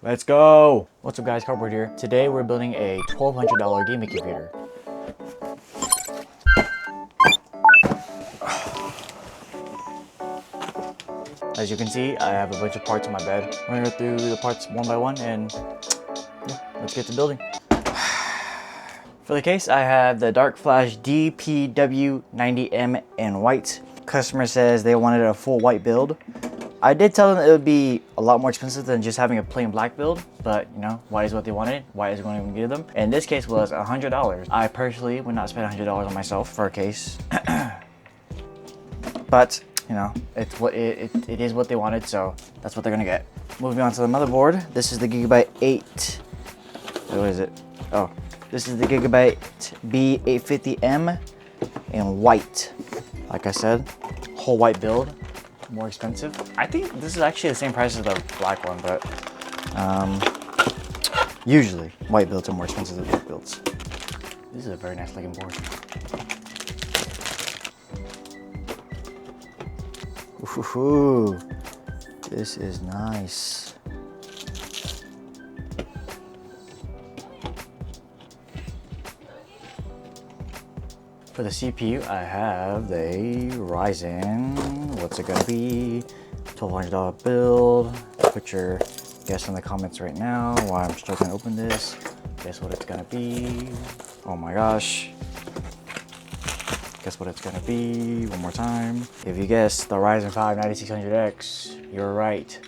Let's go! What's up guys, Cardboard here. Today we're building a $1,200 gaming computer. As you can see, I have a bunch of parts on my bed. We're gonna go through the parts one by one and yeah, let's get to building. For the case, I have the Dark Flash DPW90M in white. Customer says they wanted a full white build. I did tell them it would be a lot more expensive than just having a plain black build, but you know, white is what they wanted. White is going to give them. In this case was $100. I personally would not spend $100 on myself for a case. But you know, it's what it is what they wanted, so that's what they're gonna get. Moving on to the motherboard. This is the Gigabyte 8. What is it? Oh, this is the Gigabyte B850M in white. Like I said, whole white build. More expensive. I think this is actually the same price as the black one, but usually white builds are more expensive than black builds. This is a very nice looking board. Ooh, this is nice. For the CPU, I have the Ryzen. What's it gonna be? $1,200 build. Put your guess in the comments right now while I'm struggling to open this. Guess what it's gonna be. Oh my gosh. Guess what it's gonna be. One more time. If you guessed the Ryzen 5 9600X, you're right.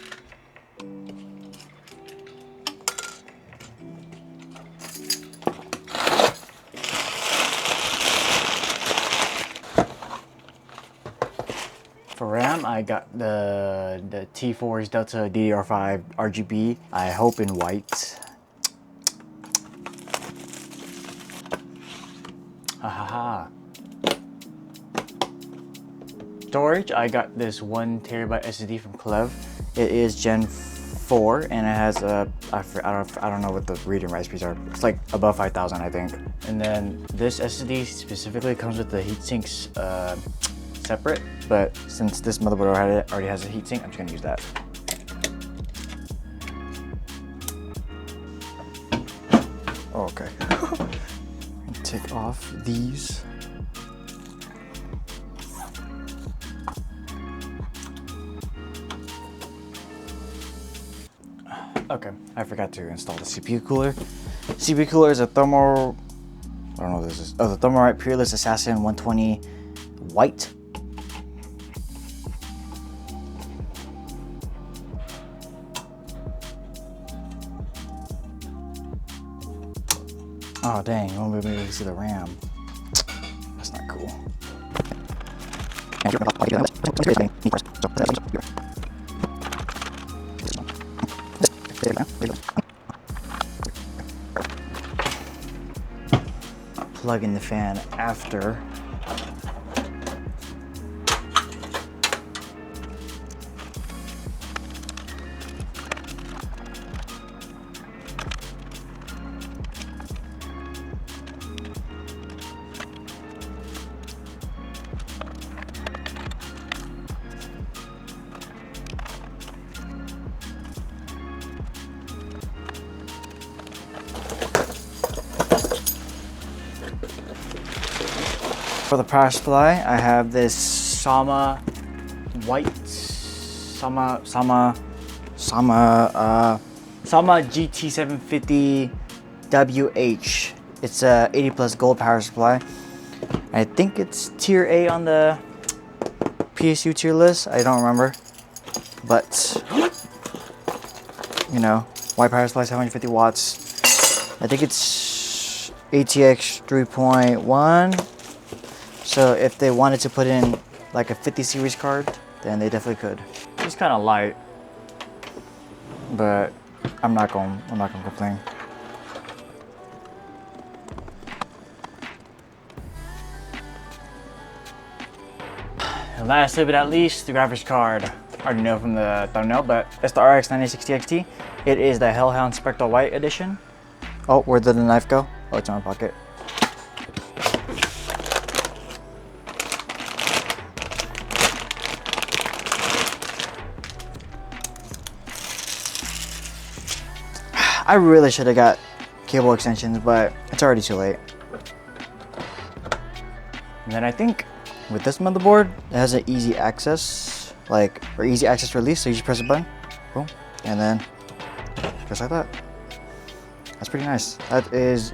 For RAM, I got the T4's Delta DDR5 RGB. I hope in white. Ha ha ha. Storage, I got this 1TB SSD from KLEVV. It is Gen 4 and it has a, I don't know what the read and write speeds are. It's like above 5,000 I think. And then this SSD specifically comes with the heatsinks separate, but since this motherboard already has a heatsink, I'm just gonna use that. Oh, okay. Take off these. Okay, I forgot to install the CPU cooler. CPU cooler is a thermal, I don't know what this is. Oh, the Thermalright Peerless Assassin 120 white. Oh dang, I won't be able to see the RAM. That's not cool. Plug in the fan after. For the power supply, I have this Sama GT750WH. It's a 80+ gold power supply. I think it's tier A on the PSU tier list. I don't remember, but you know, white power supply, 750 watts. I think it's ATX 3.1. So if they wanted to put in like a 50 series card, then they definitely could. It's kind of light, but I'm not gonna complain. And lastly but not least, the graphics card. I already know from the thumbnail, but it's the RX 9060 XT. It is the HELLHOUND Spectral White Edition. Oh, where did the knife go? Oh, it's in my pocket. I really should have got cable extensions, but it's already too late. And then I think with this motherboard, it has an easy access, or easy access release. So you just press a button, boom, and then just like that. That's pretty nice. That is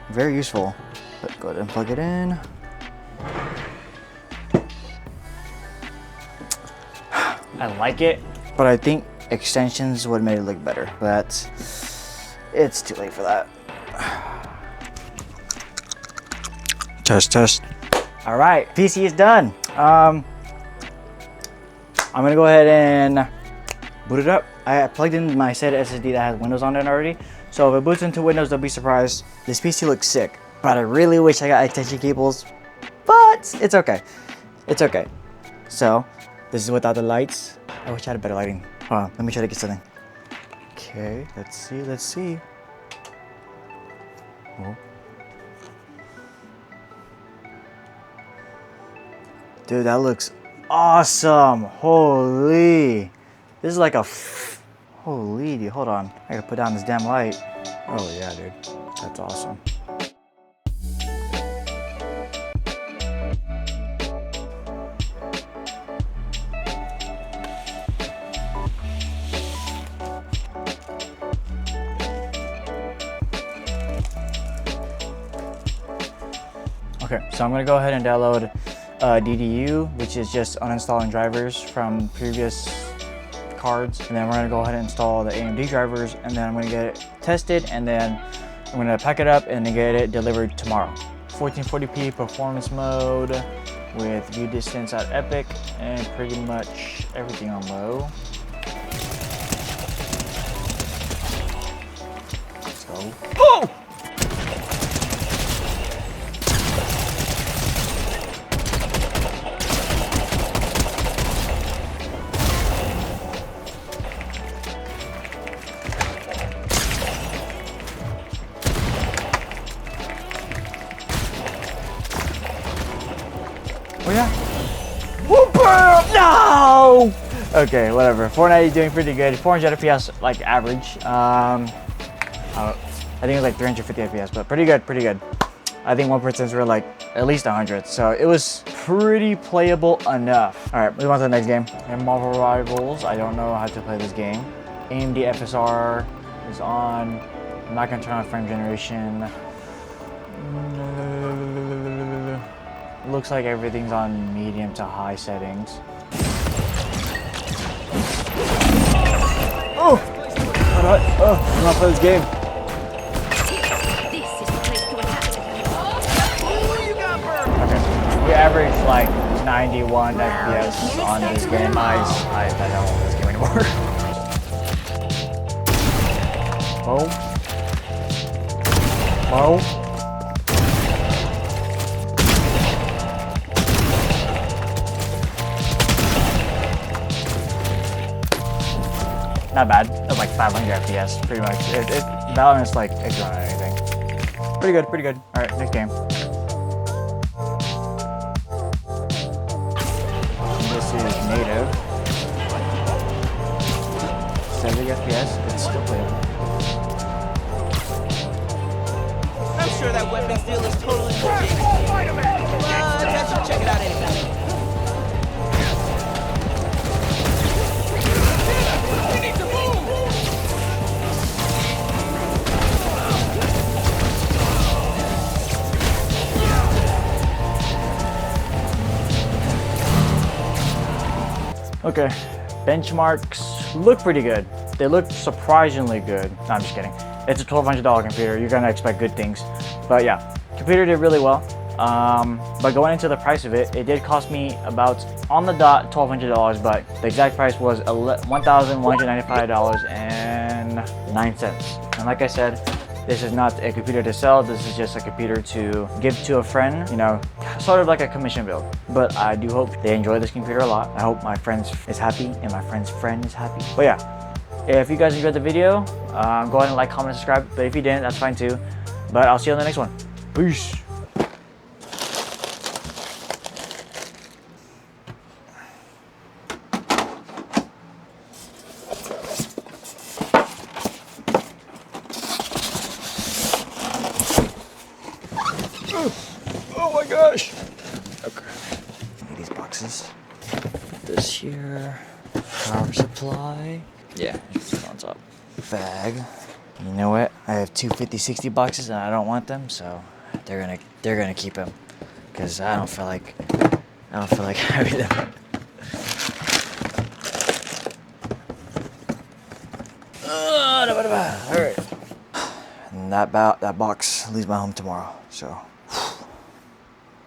very useful. But go ahead and plug it in. I like it, but I think extensions would have made it look better, but it's too late for that. Test. All right, PC is done. I'm gonna go ahead and boot it up. I plugged in my SATA SSD that has Windows on it already, so if it boots into Windows, don't be surprised. This PC looks sick, but I really wish I got extension cables, but it's okay. It's okay. So this is without the lights. I wish I had better lighting. Hold on, let me try to get something. Okay, let's see. Oh. Dude, that looks awesome. Holy. This is like a holy dude, hold on. I gotta put down this damn light. Oh yeah, dude. That's awesome. Okay, so I'm gonna go ahead and download DDU, which is just uninstalling drivers from previous cards, and then we're gonna go ahead and install the AMD drivers, and then I'm gonna get it tested, and then I'm gonna pack it up and then get it delivered tomorrow. 1440p performance mode with view distance at epic and pretty much everything on low. Let's go. Oh! Oh yeah. Whooper! No! Okay, whatever. Fortnite is doing pretty good. 400 FPS, like average. I think it was like 350 FPS, but pretty good, pretty good. I think 1% were like at least 100, so it was pretty playable enough. All right, move on to the next game. And Marvel Rivals. I don't know how to play this game. AMD FSR is on. I'm not gonna turn on frame generation. Looks like everything's on medium to high settings. Oh! I'm not play this game. Okay, we average like 91 FPS on this game. I don't want this game anymore. Oh. Not bad. It was like 500 FPS, pretty much. Valorant's like extra on anything. Pretty good, pretty good. All right, next game. This is native. 70 FPS. It's still playable. I'm sure that weapons deal is totally legit. Let's check it out anyway. Okay, benchmarks look pretty good. They look surprisingly good. No, I'm just kidding. It's a $1,200 computer. You're gonna expect good things. But yeah, computer did really well. But going into the price of it, it did cost me about, on the dot, $1,200, but the exact price was $1,195.09. And like I said, this is not a computer to sell. This is just a computer to give to a friend, you know, sort of like a commission build. But I do hope they enjoy this computer a lot. I hope my friend is happy and my friend's friend is happy. But yeah, if you guys enjoyed the video, go ahead and like, comment, subscribe. But if you didn't, that's fine too. But I'll see you on the next one. Peace. Oh my gosh. Okay. Need these boxes. Put this here. Power supply. Yeah, just on top. Bag. You know what? I have two 50-60 boxes and I don't want them, so they're gonna keep them because I don't feel like having them. All right. And that box leaves my home tomorrow, so